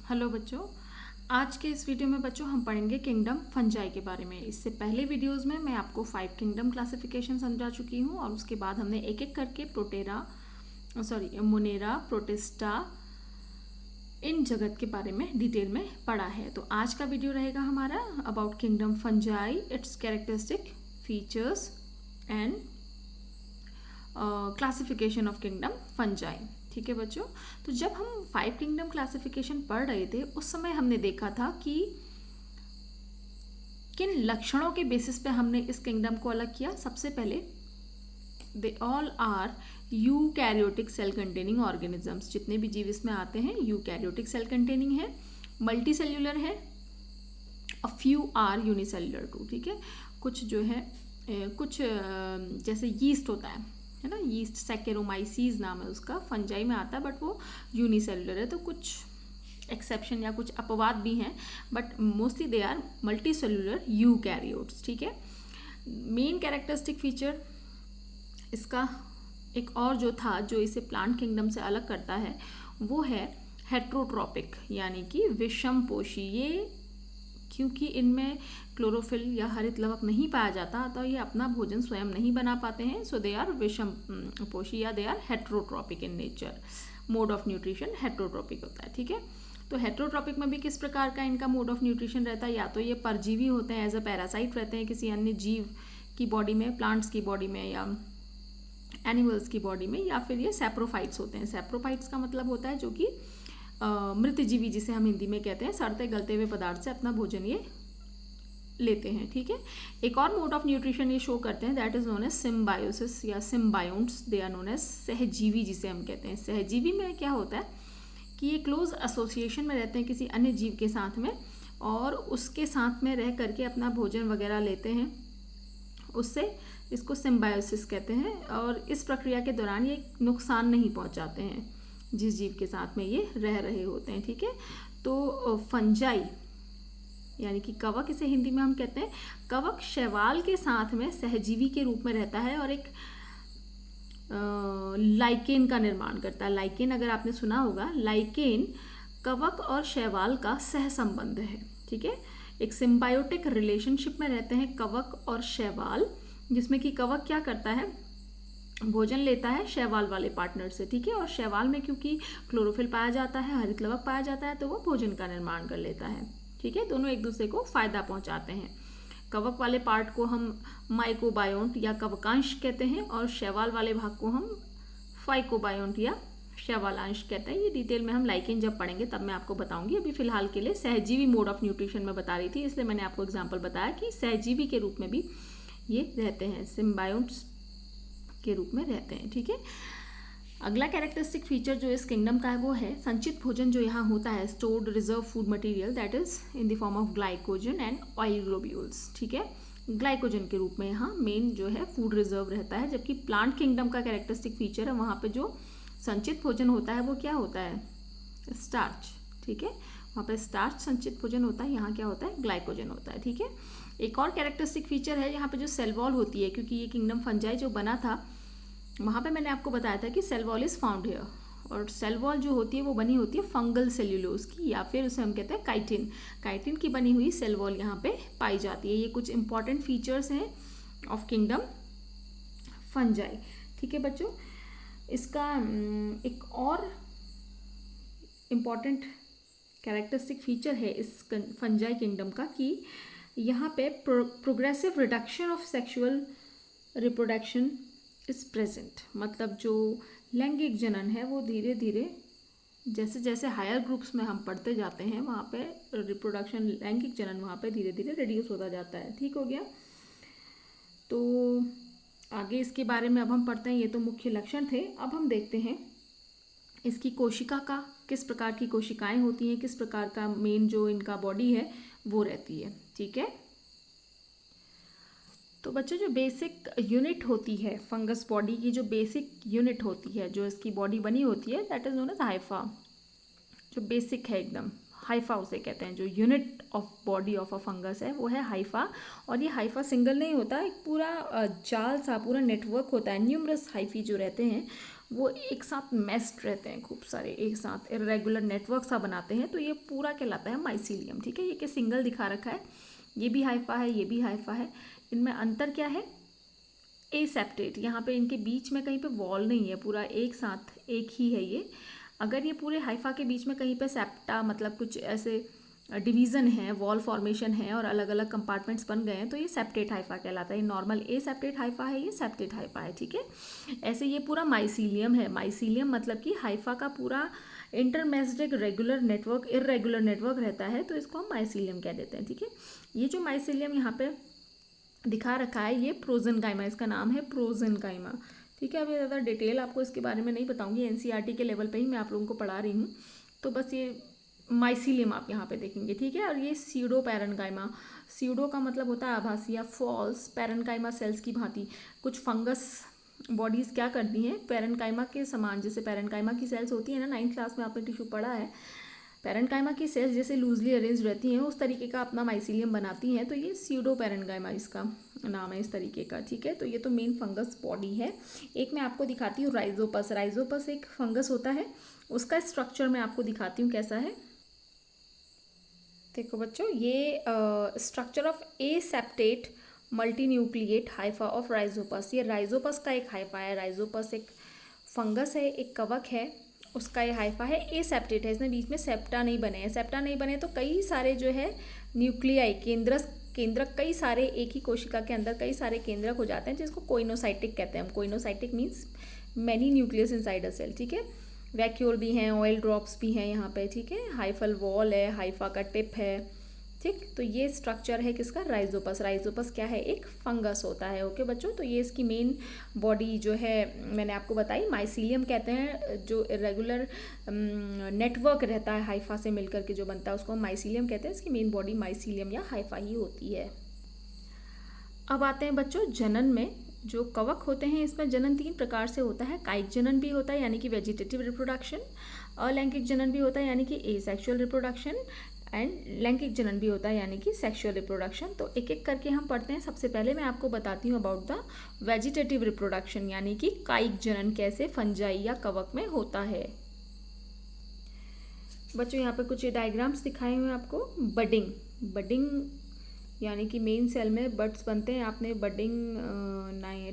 Hello बच्चों। आज के इस वीडियो में बच्चों हम पढ़ेंगे किंगडम फंजाई के बारे में। इससे पहले वीडियोस में मैं आपको 5 किंगडम क्लासिफिकेशन समझा चुकी हूँ और उसके बाद हमने एक एक करके मोनेरा, प्रोटिस्टा, इन जगत के बारे में डिटेल में पढ़ा है। तो आज का वीडियो रहेगा हमारा about kingdom fungi, it's characteristic features and classification of kingdom fungi. ठीक है बच्चों, तो जब हम 5 किंगडम क्लासिफिकेशन पढ़ रहे थे उस समय हमने देखा था कि किन लक्षणों के बेसिस पे हमने इस किंगडम को अलग किया। सबसे पहले they all are eukaryotic cell containing organisms. जितने भी जीव इसमें आते हैं यूकैरियोटिक सेल कंटेनिंग है, मल्टी सेल्यूलर है, a few are unicellular too. ठीक है, कुछ जो है कुछ जैसे यीस्ट होता है ना, यीस्ट सैकेरोमाइसीज नाम है उसका, फंजाई में आता है बट वो यूनिसेल्युलर है। तो कुछ एक्सेप्शन या कुछ अपवाद भी हैं but mostly they are multicellular eukaryotes. ठीक है, मेन कैरेक्टरिस्टिक फीचर इसका एक और जो था जो इसे प्लांट किंगडम से अलग करता है वो है हेट्रोट्रॉपिक यानी कि विषमपोषी। ये क्योंकि इनमें क्लोरोफिल या हरित लवक नहीं पाया जाता तो ये अपना भोजन स्वयं नहीं बना पाते हैं। सो दे आर विषम पोषी या they are heterotrophic in nature. Mode of nutrition heterotrophic होता है। ठीक है, तो हेट्रोट्रॉपिक में भी किस प्रकार का इनका मोड ऑफ न्यूट्रिशन रहता है, या तो ये परजीवी होते हैं, एज अ पैरासाइट रहते हैं किसी अन्य जीव की बॉडी में, प्लांट्स की बॉडी में या एनिमल्स की बॉडी में, या फिर ये सैप्रोफाइट्स होते हैं। सैप्रोफाइट्स का मतलब होता है जो कि मृतजीवी जिसे हम हिंदी में कहते हैं, सड़ते गलते हुए पदार्थ से अपना भोजन ये लेते हैं। ठीक है, एक और मोड ऑफ न्यूट्रिशन ये शो करते हैं, that is known as symbiosis या symbionts. They are known as सहजीवी जिसे हम कहते हैं। सहजीवी में क्या होता है कि ये क्लोज एसोसिएशन में रहते हैं किसी अन्य जीव के साथ में और उसके साथ में रह करके अपना भोजन वगैरह लेते हैं, उससे इसको सिम्बायोसिस कहते हैं। और इस प्रक्रिया के दौरान ये नुकसान नहीं पहुंचाते हैं जिस जीव के साथ में ये रह रहे होते हैं। ठीक है, तो फंजाई यानी कि कवक, इसे हिंदी में हम कहते हैं कवक, शैवाल के साथ में सहजीवी के रूप में रहता है और एक लाइकेन का निर्माण करता है। लाइकेन अगर आपने सुना होगा, लाइकेन कवक और शैवाल का सह संबंध है। ठीक है, एक सिम्बायोटिक रिलेशनशिप में रहते हैं कवक और शैवाल, जिसमें कि कवक क्या करता है, भोजन लेता है शैवाल वाले पार्टनर से। ठीक है, और शैवाल में क्योंकि क्लोरोफिल पाया जाता है, हरित लवक पाया जाता है, तो वो भोजन का निर्माण कर लेता है। ठीक है, दोनों एक दूसरे को फायदा पहुंचाते हैं। कवक वाले पार्ट को हम माइकोबायोन्ट या कवकांश कहते हैं और शैवाल वाले भाग को हम फाइकोबायोन्ट या शैवालांश कहते हैं। ये डिटेल में हम लाइकेन जब पढ़ेंगे तब मैं आपको बताऊंगी। अभी फिलहाल के लिए सहजीवी मोड ऑफ न्यूट्रिशन में बता रही थी, इसलिए मैंने आपको एग्जाम्पल बताया कि सहजीवी के रूप में भी ये रहते हैं, सिम्बायोन्ट्स के रूप में रहते हैं। ठीक है, अगला कैरेक्टरिस्टिक फीचर जो इस किंगडम का है वो है संचित भोजन जो यहाँ होता है, stored reserve food material, that is in the form of glycogen and oil globules. ठीक है, ग्लाइकोजन के रूप में यहाँ मेन जो है फूड रिजर्व रहता है, जबकि प्लांट किंगडम का कैरेक्टरिस्टिक फीचर है वहाँ पे जो संचित भोजन होता है वो क्या होता है, स्टार्च। ठीक है, वहाँ पे स्टार्च संचित भोजन होता है, यहाँ क्या होता है, ग्लाइकोजन होता है। ठीक है, एक और कैरेक्टरिस्टिक फीचर है यहाँ पे जो सेल वॉल होती है, क्योंकि ये किंगडम फंजाई जो बना था वहाँ पे मैंने आपको बताया था कि cell wall is found here, और सेल वॉल जो होती है वो बनी होती है फंगल सेल्यूलोज की, या फिर उसे हम कहते हैं काइटिन। काइटिन की बनी हुई सेल वॉल यहाँ पे पाई जाती है। ये कुछ इंपॉर्टेंट फीचर्स हैं ऑफ किंगडम फंजाई। ठीक है बच्चों, इसका एक और इम्पॉर्टेंट कैरेक्टरिस्टिक फीचर है इस फंजाई किंगडम का कि यहाँ पे progressive reduction of sexual reproduction is present. मतलब जो लैंगिक जनन है वो धीरे धीरे जैसे जैसे हायर ग्रुप्स में हम पढ़ते जाते हैं वहाँ पे रिप्रोडक्शन, लैंगिक जनन वहाँ पे धीरे धीरे रिड्यूस होता जाता है। ठीक हो गया, तो आगे इसके बारे में अब हम पढ़ते हैं। ये तो मुख्य लक्षण थे। अब हम देखते हैं इसकी कोशिका का, किस प्रकार की कोशिकाएं होती हैं, किस प्रकार का मेन जो इनका बॉडी है वो रहती है। ठीक है, तो बच्चों जो बेसिक यूनिट होती है फंगस बॉडी की, जो बेसिक यूनिट होती है, जो इसकी बॉडी बनी होती है, that is known as hypha. जो बेसिक है एकदम, हाइफा उसे कहते हैं। जो unit of body of a fungus है वो है हाइफा। और ये हाइफा सिंगल नहीं होता, एक पूरा जाल सा पूरा नेटवर्क होता है। न्यूमरस हाइफी जो रहते हैं वो एक साथ मेस्ड रहते हैं, खूब सारे एक साथ इरेगुलर नेटवर्क सा बनाते हैं, तो ये पूरा कहलाता है माइसीलियम। ठीक है, ये कि सिंगल दिखा रखा है, ये भी हाइफा है, ये भी हाइफा है। इनमें अंतर क्या है? एसेप्टेट, यहाँ पे इनके बीच में कहीं पे वॉल नहीं है, पूरा एक साथ एक ही है ये। अगर ये पूरे हाइफा के बीच में कहीं पे सेप्टा मतलब कुछ ऐसे डिवीज़न है, वॉल फॉर्मेशन है और अलग अलग कंपार्टमेंट्स बन गए हैं, तो ये सेप्टेट हाइफा कहलाता है। नॉर्मल ए सेप्टेट हाइफा है, ये सेप्टेट हाइफा है। ठीक है, ऐसे ये पूरा माइसीलियम है। माइसीलियम मतलब कि हाइफा का पूरा इंटरमेस्ड एक रेगुलर नेटवर्क इरेगुलर नेटवर्क रहता है, तो इसको हम माइसीलियम कह देते हैं। ठीक है, ये जो माइसीलियम यहाँ पे दिखा रखा है ये प्रोजेनकाइमा, इसका नाम है प्रोजेनकाइमा। ठीक है, अभी ज़्यादा डिटेल आपको इसके बारे में नहीं बताऊंगी, एनसीईआरटी के लेवल पे ही मैं आप लोगों को पढ़ा रही हूँ, तो बस ये माइसीलियम आप यहाँ पे देखेंगे। ठीक है, और ये सीडो पैरेनकाइमा, सीडो का मतलब होता है आभासी या फॉल्स, पैरेनकाइमा सेल्स की भांति कुछ फंगस बॉडीज़ क्या करती हैं पैरेनकाइमा के समान, जैसे पैरेनकाइमा की सेल्स होती है ना, 9th क्लास में आपने टिश्यू पढ़ा है, पैरेनकाइमा की सेल्स जैसे लूजली अरेंज रहती हैं उस तरीके का अपना माइसीलियम बनाती हैं, तो ये सीडो पैरेनकाइमा इसका नाम है इस तरीके का। ठीक है, तो ये तो मेन फंगस बॉडी है। एक मैं आपको दिखाती हूँ राइजोपस। राइजोपस एक फंगस होता है, उसका स्ट्रक्चर मैं आपको दिखाती हूँ कैसा है। देखो बच्चों, ये structure of aseptate multinucleate hypha of Rhizopus, ये राइजोपस का एक हाइफा है। राइजोपस एक फंगस है, एक कवक है, उसका ये हाइफा है, एसेप्टेट है, इसमें बीच में सेप्टा नहीं बने हैं। सेप्टा नहीं बने तो कई सारे जो है न्यूक्लियाई केंद्रक कई सारे एक ही कोशिका के अंदर कई सारे केंद्रक हो जाते हैं, जिसको कोइनोसाइटिक कहते हैं हम। Coenocytic means many nucleus inside a cell. ठीक है, वैक्यूल भी हैं, ऑयल ड्रॉप्स भी हैं यहाँ पे। ठीक है, हाइफल वॉल है, हाइफा का टिप है। ठीक, तो ये स्ट्रक्चर है किसका? राइजोपस। राइजोपस क्या है? एक फंगस होता है। ओके बच्चों, तो ये इसकी मेन बॉडी जो है मैंने आपको बताई, माइसीलियम कहते हैं, जो इरेगुलर नेटवर्क रहता है हाइफा से मिलकर के जो बनता है उसको हम माइसीलियम कहते हैं। इसकी मेन बॉडी माइसीलियम या हाइफा ही होती है। अब आते हैं बच्चों जनन में। जो कवक होते हैं इसमें जनन 3 प्रकार से होता है। कायिक जनन भी होता है यानी कि वेजिटेटिव रिप्रोडक्शन, अलैंगिक जनन भी होता है यानी कि एसेक्सुअल रिप्रोडक्शन, एंड लैंगिक जनन भी होता है यानी कि सेक्सुअल रिप्रोडक्शन। तो एक एक करके हम पढ़ते हैं। सबसे पहले मैं आपको बताती हूँ अबाउट द वेजिटेटिव रिप्रोडक्शन यानी कि कायिक जनन कैसे फंजाई या कवक में होता है। बच्चों यहाँ पे कुछ डायग्राम्स दिखाए हुए हैं आपको। बडिंग यानी कि मेन सेल में बड्स बनते हैं। आपने बडिंग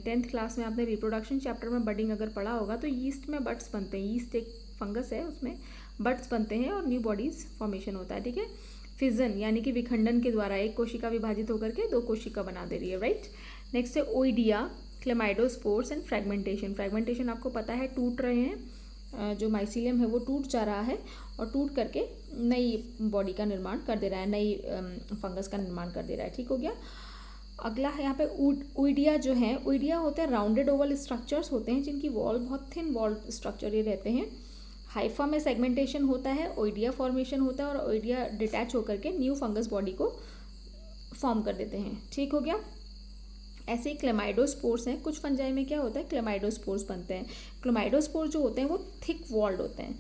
10th क्लास में आपने रिप्रोडक्शन चैप्टर में बडिंग अगर पढ़ा होगा तो यीस्ट में बड्स बनते हैं। यीस्ट एक फंगस है, उसमें बड्स बनते हैं और न्यू बॉडीज फॉर्मेशन होता है। ठीक है, फिजन यानी कि विखंडन के द्वारा एक कोशिका विभाजित होकर के 2 कोशिका बना दे रही है। राइट, नेक्स्ट है oidia, chlamydospores and fragmentation. Fragmentation आपको पता है टूट रहे हैं, जो माइसीलियम है वो टूट जा रहा है और टूट करके नई बॉडी का निर्माण कर दे रहा है, नई फंगस का निर्माण कर दे रहा है। ठीक हो गया। अगला है यहाँ पे ओइडिया जो है, ओइडिया होते हैं राउंडेड ओवल स्ट्रक्चर्स होते हैं जिनकी वॉल बहुत थिन वॉल स्ट्रक्चर ये रहते हैं। हाइफा में सेगमेंटेशन होता है, ओइडिया फॉर्मेशन होता है और ओइडिया डिटैच होकर के न्यू फंगस बॉडी को फॉर्म कर देते हैं। ठीक हो गया। ऐसे ही क्लेमाइडोस्पोर्स हैं। कुछ फंजाई में क्या होता है, क्लेमाइडोस्पोर्स बनते हैं। क्लेमाइडोस्पोर्स जो होते हैं वो थिक वॉल्ड होते हैं,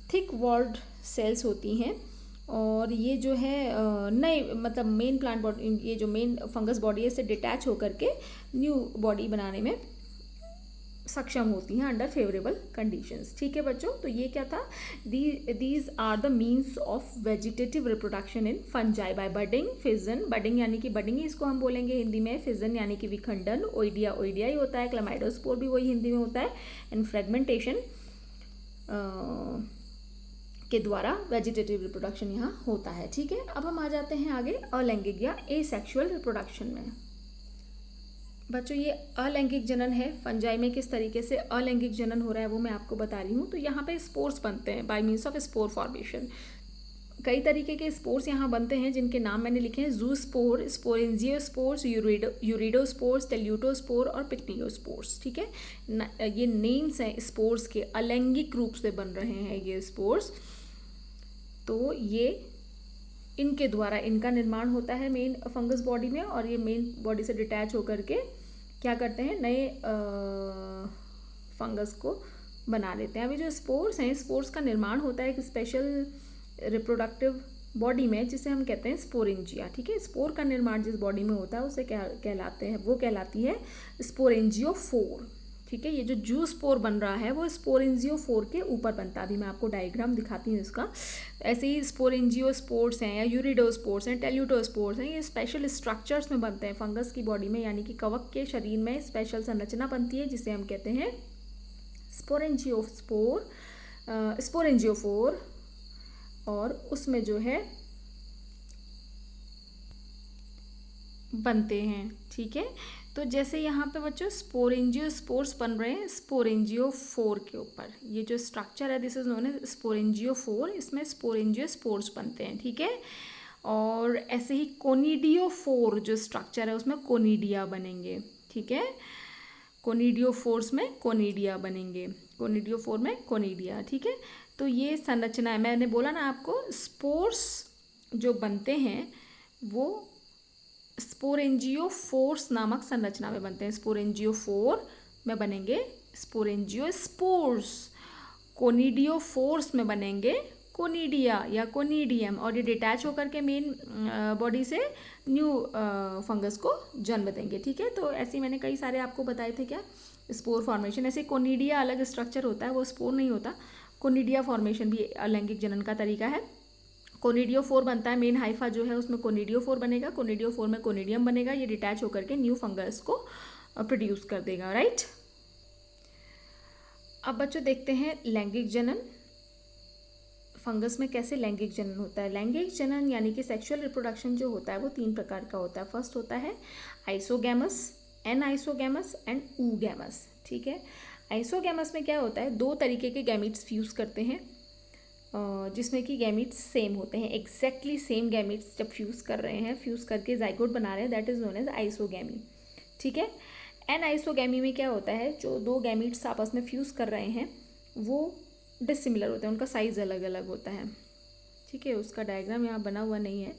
थिक वॉल्ड सेल्स होती हैं और ये जो है नए मतलब मेन प्लांट बॉडी, ये जो मेन फंगस बॉडी है इससे डिटैच होकर के न्यू बॉडी बनाने में सक्षम होती हैं अंडर फेवरेबल कंडीशंस। ठीक है बच्चों, तो ये क्या था, these are the means of vegetative reproduction in fungi by budding, fission, budding यानी कि बडिंग ही इसको हम बोलेंगे हिंदी में, फिजन यानी कि विखंडन, ओइडिया ओइडिया ही होता है, क्लेमाइडोस्पोर भी वही हिंदी में होता है, एंड फ्रेगमेंटेशन के द्वारा वेजिटेटिव रिप्रोडक्शन यहाँ होता है। ठीक है, अब हम आ जाते हैं आगे अलैंगिक या एसेक्सुअल रिप्रोडक्शन में। बच्चों ये अलैंगिक जनन है, फंजाई में किस तरीके से अलैंगिक जनन हो रहा है वो मैं आपको बता रही हूँ। तो यहाँ पे स्पोर्स बनते हैं bye means of spore formation. कई तरीके के स्पोर्स यहाँ बनते हैं जिनके नाम मैंने लिखे हैं, जूस्पोर, स्पोरेंजियोस्पोर्स, यूरिडोस्पोर्स, टेल्यूटोस्पोर और पिक्नियोस्पोर्स। ठीक है, ये नेम्स हैं स्पोर्स के, अलैंगिक रूप से बन रहे हैं ये स्पोर्स। तो ये इनके द्वारा इनका निर्माण होता है मेन फंगस बॉडी में और ये मेन बॉडी से डिटैच होकर के क्या करते हैं, नए फंगस को बना लेते हैं। अभी जो स्पोर्स हैं, स्पोर्स का निर्माण होता है एक स्पेशल रिप्रोडक्टिव बॉडी में जिसे हम कहते हैं स्पोरेंजिया। ठीक है, स्पोर का निर्माण जिस बॉडी में होता है उसे कहलाते हैं, वो कहलाती है स्पोरेंजियोफोर। ठीक है। ये जो जूस्पोर बन रहा है वो स्पोरेंजियोफोर के ऊपर बनता है। अभी मैं आपको डायग्राम दिखाती हूँ इसका। ऐसे ही स्पोरेंजियोस्पोर्स हैं या यूरिडोस्पोर्स हैं, टेल्यूटोस्पोर्स हैं, ये स्पेशल स्ट्रक्चर्स में बनते हैं फंगस की बॉडी में, यानी कि कवक के शरीर में स्पेशल संरचना बनती है जिसे हम कहते हैं स्पोरेंजियोफोर, और उसमें जो है बनते हैं। ठीक है, तो जैसे यहाँ पे बच्चों स्पोरेंजियोस्पोर्स बन रहे हैं स्पोरेंजियोफोर के ऊपर, ये जो स्ट्रक्चर है this is known as sporangiophore, इसमें स्पोरेंजियोस्पोर्स बनते हैं। ठीक है, और ऐसे ही कोनिडियोफोर जो स्ट्रक्चर है उसमें कोनिडिया बनेंगे। ठीक है, कोनिडियोफोर्स में कोनिडिया बनेंगे, कोनिडियोफोर में कोनिडिया। ठीक है, तो ये संरचना है। मैंने बोला ना आपको, स्पोर्स जो बनते हैं वो स्पोरेंजियोफोर्स नामक संरचना में बनते हैं। स्पोरेंजियोफोर में बनेंगे स्पोरेंजियोस्पोर्स, कोनिडियोफोर्स में बनेंगे कोनिडिया या कोनिडियम, और ये डिटैच होकर के मेन बॉडी से न्यू फंगस को जन्म देंगे। ठीक है, तो ऐसे मैंने कई सारे आपको बताए थे क्या, स्पोर फॉर्मेशन। ऐसे कोनिडिया अलग स्ट्रक्चर होता है, वो स्पोर नहीं होता। कोनिडिया फॉर्मेशन भी अलैंगिक जनन का तरीका है। कोनिडियोफोर बनता है, मेन हाइफा जो है उसमें कोनिडियोफोर बनेगा, कोनिडियोफोर में कोनिडियम बनेगा, ये डिटैच होकर के न्यू फंगस को प्रोड्यूस कर देगा। राइट, अब बच्चों देखते हैं लैंगिक जनन। फंगस में कैसे लैंगिक जनन होता है। लैंगिक जनन यानी कि सेक्सुअल रिप्रोडक्शन जो होता है वो 3 प्रकार का होता है। फर्स्ट होता है आइसोगैमस, एनआइसोगैमस एंड ऊगैमस। ठीक है, आइसोगैमस में क्या होता है, 2 तरीके के गैमीट्स फ्यूज़ करते हैं जिसमें कि गैमीट्स सेम होते हैं, एग्जैक्टली सेम गैमीट्स जब फ्यूज़ कर रहे हैं, फ्यूज़ करके जाइगोट बना रहे हैं, that is known as isogamy. ठीक है, एनआइसोगैमी में क्या होता है, जो 2 गैमीट्स आपस में फ्यूज़ कर रहे हैं वो डिसिमिलर होते हैं, उनका साइज़ अलग अलग होता है। ठीक है, उसका डायग्राम यहाँ बना हुआ नहीं है,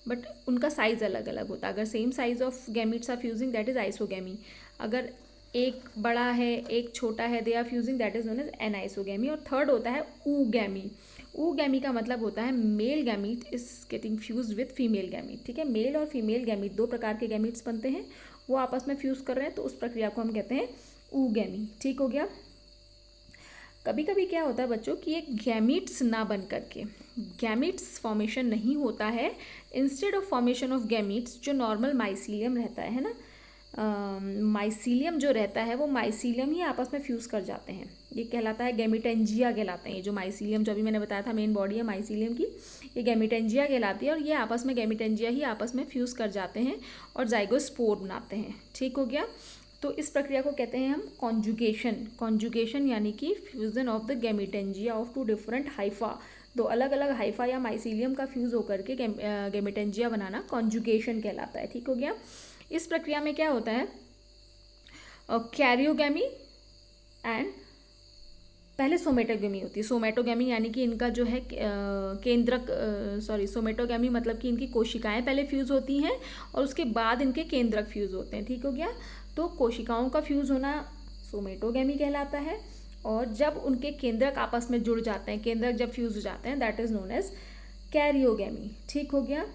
बट उनका साइज़ अलग अलग होता है। अगर same size of gametes are fusing that is isogamy, अगर एक बड़ा है एक छोटा है they are fusing that is known as anisogamy. और थर्ड होता है ऊगैमी। ऊगैमी का मतलब होता है male gamete is getting fused with female gamete. ठीक है, मेल और फीमेल गैमीट 2 प्रकार के गैमीट्स बनते हैं, वो आपस में फ्यूज़ कर रहे हैं, तो उस प्रक्रिया को हम कहते हैं ऊगैमी। ठीक हो गया। कभी कभी क्या होता है बच्चों कि एक गैमीट्स ना बन करके गैमीट्स फॉर्मेशन नहीं होता है, instead of formation of gametes जो नॉर्मल माइसीलियम रहता है ना, माइसीलियम जो रहता है वो माइसीलियम ही आपस में फ्यूज़ कर जाते हैं, ये कहलाता है गैमीटेंजिया कहलाते हैं। ये जो माइसीलियम जो अभी मैंने बताया था मेन बॉडी है माइसीलियम की, ये गैमीटेंजिया कहलाती है, और ये आपस में गैमीटेंजिया ही आपस में फ्यूज़ कर जाते हैं और जाइगोस्पोर बनाते हैं। ठीक हो गया, तो इस प्रक्रिया को कहते हैं हम कॉन्जुगेशन। कॉन्जुगेशन यानी कि fusion of the gametangia of 2 different hypha, 2 अलग अलग हाइफा या माइसीलियम का फ्यूज़ होकर के गैमीटेंजिया बनाना कॉन्जुगेशन कहलाता है। ठीक हो गया। इस प्रक्रिया में क्या होता है, कैरियोगैमी एंड पहले सोमेटोगैमी होती है। सोमेटोगैमी यानी कि इनका जो है सोमेटोगैमी मतलब कि इनकी कोशिकाएं पहले फ्यूज़ होती हैं और उसके बाद इनके केंद्रक फ्यूज़ होते हैं। ठीक हो गया, तो कोशिकाओं का फ्यूज़ होना सोमेटोगैमी कहलाता है, और जब उनके केंद्रक आपस में जुड़ जाते हैं, केंद्रक जब फ्यूज़ हो जाते हैं that is known as karyogamy. ठीक हो गया।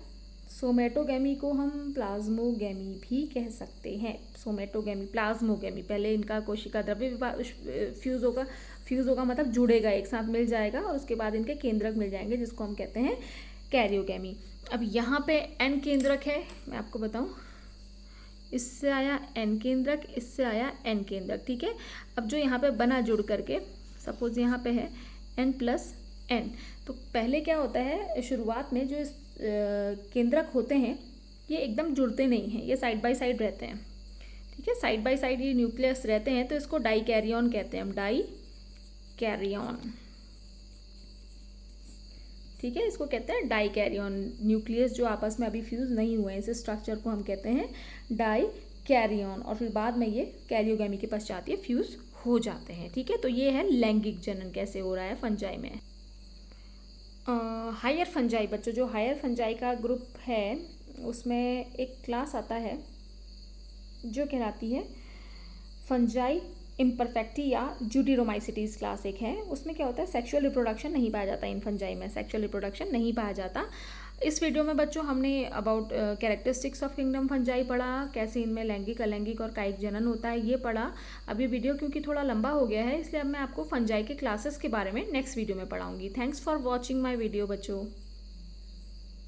सोमेटोगैमी को हम प्लाज्मोगैमी भी कह सकते हैं। सोमेटोगैमी, प्लाज्मोगैमी, पहले इनका कोशिका द्रव्य फ्यूज़ होगा मतलब जुड़ेगा, एक साथ मिल जाएगा, और उसके बाद इनके केंद्रक मिल जाएंगे जिसको हम कहते हैं कैरियोगैमी। अब यहाँ पे एन केंद्रक है, मैं आपको बताऊँ, इससे आया एन केंद्रक, इससे आया एन केंद्रक। ठीक है, अब जो यहाँ पे बना जुड़ करके, सपोज यहाँ पे है n+n, तो पहले क्या होता है, शुरुआत में जो केंद्रक होते हैं ये एकदम जुड़ते नहीं हैं, ये साइड बाय साइड रहते हैं। ठीक है, साइड बाय साइड ये न्यूक्लियस रहते हैं, तो इसको डाइकैरियन कहते हैं हम, डाइकैरियन। ठीक है, इसको कहते हैं डाइकैरियन। न्यूक्लियस जो आपस में अभी फ्यूज़ नहीं हुए हैं, इस स्ट्रक्चर को हम कहते हैं डाइकैरियन, और फिर बाद में ये कैरियोगैमी के पश्चात ये फ्यूज़ हो जाते हैं। ठीक है, तो ये है लैंगिक जनन कैसे हो रहा है फंजाई में। हायर फंजाई बच्चों, जो हायर फंजाई का ग्रुप है उसमें एक क्लास आता है जो कहलाती है फंजाई इम्परफेक्टी या ड्यूटेरोमाइसिटीज़ क्लास एक है। उसमें क्या होता है, सेक्सुअल रिप्रोडक्शन नहीं पाया जाता इन फंजाई में, सेक्सुअल रिप्रोडक्शन नहीं पाया जाता। इस वीडियो में बच्चों हमने about characteristics of kingdom fungi पढ़ा, कैसे इनमें लैंगिक अलैंगिक और कायिक जनन होता है ये पढ़ा। अब ये वीडियो क्योंकि थोड़ा लंबा हो गया है इसलिए अब मैं आपको फंजाई के क्लासेस के बारे में नेक्स्ट वीडियो में पढ़ाऊंगी। Thanks for watching my video बच्चों।